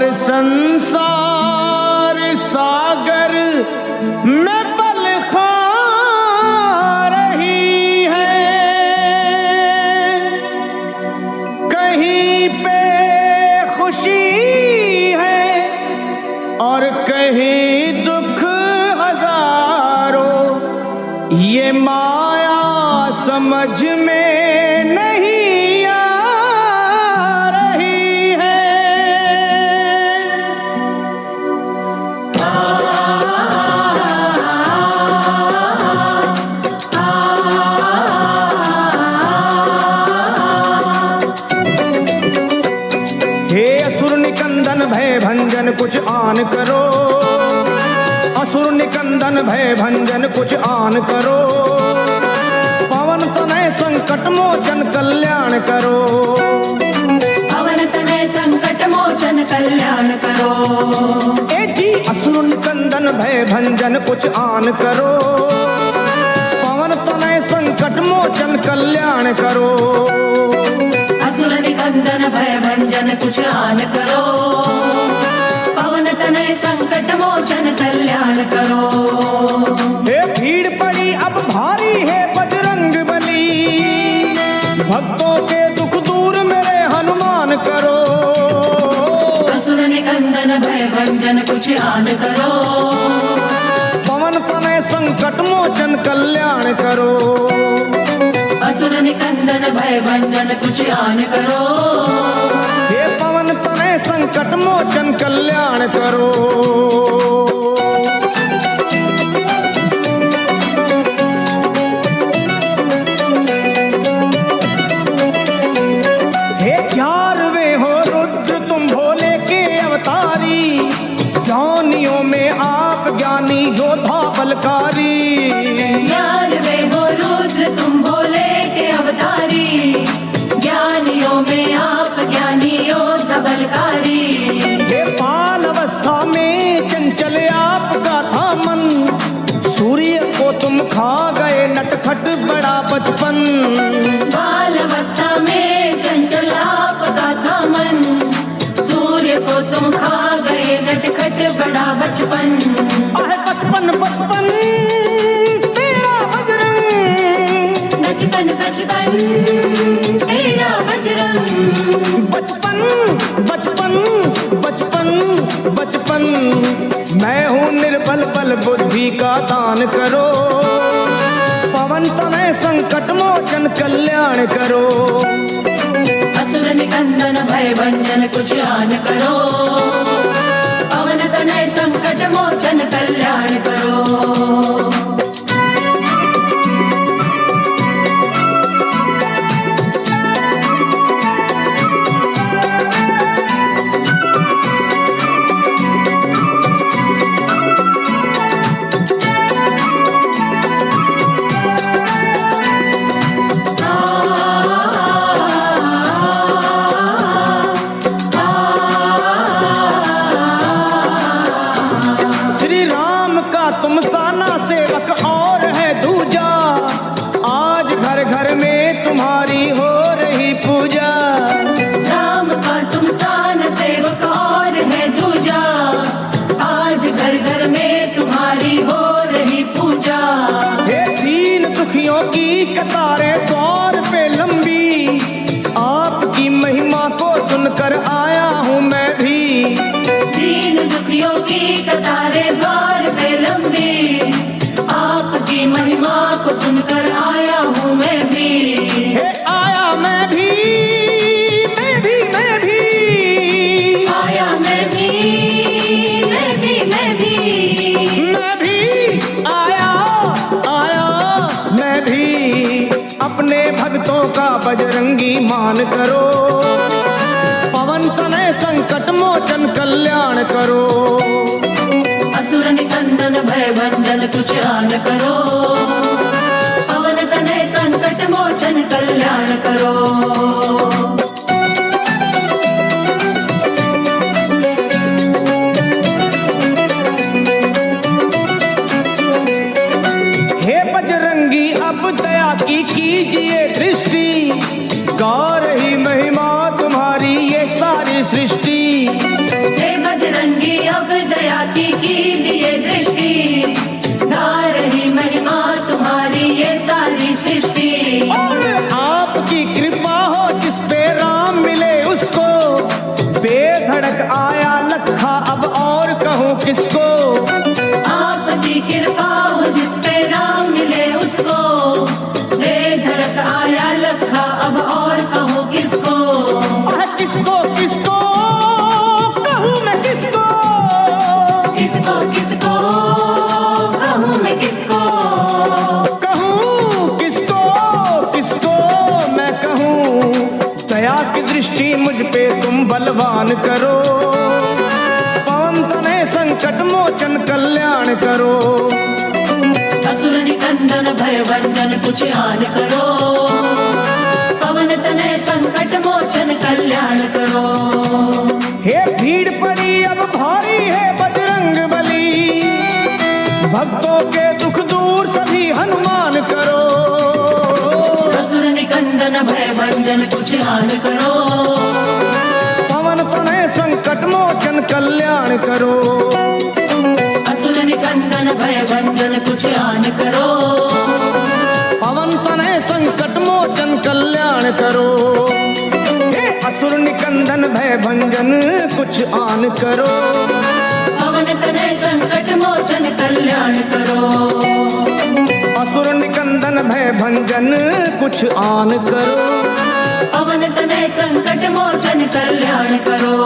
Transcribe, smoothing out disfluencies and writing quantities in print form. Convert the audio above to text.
और संसार सागर में पल खा रही है, कहीं पे खुशी है और कहीं दुख हजारों, ये माया समझ में नहीं आ रही है। हे असुर निकंदन भय भंजन कुछ आन करो, असुर निकंदन भय भंजन कुछ आन करो, पवन तनय संकट मोचन कल्याण करो, पवन तनय संकट मोचन कल्याण करो। ए जी असुर निकंदन भय भंजन कुछ आन करो, पवन तनय संकट मोचन कल्याण करो, असुर निकंदन भय भंजन कुछ आन करो, पवन तनय संकट मोचन कल्याण करो। हे भीड़ पड़ी अब भारी है बजरंग बली, भक्तों के दुख दूर मेरे हनुमान करो, असुर निकंदन भय भंजन कुछ आन करो, पवन तनय संकट मोचन कल्याण करो, असुर निकंदन भय भंजन कुछ आन करो, हे पवन तनय संकट मोचन कल्याण करो। हे 11वें हो रुद्र तुम भोले के अवतारी, ज्ञानियों में आप ज्ञानी योद्धा बलकारी, 11वें हो रुद्र तुम भोले के अवतारी, ज्ञानियों में आप ज्ञानी योद्धा बलकारी। हे बाल अवस्था में चंचल आपका था मन, सूर्य को तुम खा गए नटखट बड़ा बचपन, बाल अवस्था में चंचल आपका था मन, सूर्य को तुम खा गए नटखट बड़ा बचपन। आहे बचपन बचपन तेरा बजरंग, बचपन बचपन तेरा बजरंग, बचपन बचपन बचपन बचपन, मैं हूँ निर्बल बल बुद्धि का दान करो, पवन तनय संकट मोचन कल्याण करो, असुर निकंदन भय भंजन कुछ आन करो, पवन तनय संकट मोचन कल्याण करो। श्री राम का तुम साना सेवक और है दूजा, आज घर घर में तुम्हारी हो रही पूजा, राम का तुम सान सेवक और है दूजा, आज घर घर में तुम्हारी हो रही पूजा। हे दीन दुखियों की कतारें द्वार पे लंबी, आपकी महिमा को सुनकर आया हूँ मैं भी, दीन दुखियों की कतारें द्वार पे लंबी, आपकी महिमा को सुनकर आया हूँ मैं भी। हे आया मैं भी मैं भी मैं भी, आया मैं भी मैं भी मैं भी, मैं भी आया आया मैं भी, अपने भक्तों का बजरंगी मान करो, पवन तनय संकट मोचन कल्याण करो, असुर निकंदन भय भंजन कुछ आन करो, पवन तनय संकट मोचन कल्याण करो। हे बजरंगी अब दया की कीजिए दृष्टि, गा रही महिमा तुम्हारी ये सारी सृष्टि, हे धड़क आया लखा, अब और कहूँ किसको। आपकी कृपा हो जिस पे राम मिले उसको, बेधड़क आया लखा, अब और कहो किसको। किसको किसको कहूँ मैं किसको, किसको किसको कहूँ मैं किसको, कहूँ किसको किसको मैं कहूँ। दया की दृष्टि मुझ पे तुम बलवान करो, पवन तनय संकट मोचन कल्याण करो। असुर निकंदन भय भंजन कुछ आन करो, पवन तनय संकट मोचन कल्याण करो। हे भीड़ पड़ी अब भारी है बजरंग बली, भक्तों के दुख दूर सभी हनुमान करो। असुर निकंदन भय भंजन कुछ आन करो, पवन तनय संकट मोचन कल्याण करो। असुर निकंदन भय भंजन कुछ आन करो, पवन तनय संकट मोचन कल्याण करो। हे असुर निकंदन भय भंजन कुछ आन करो, पवन तनय संकट मोचन कल्याण करो। असुर निकंदन भय भंजन कुछ आन करो, पवन तनय संकट मोचन कल्याण करो।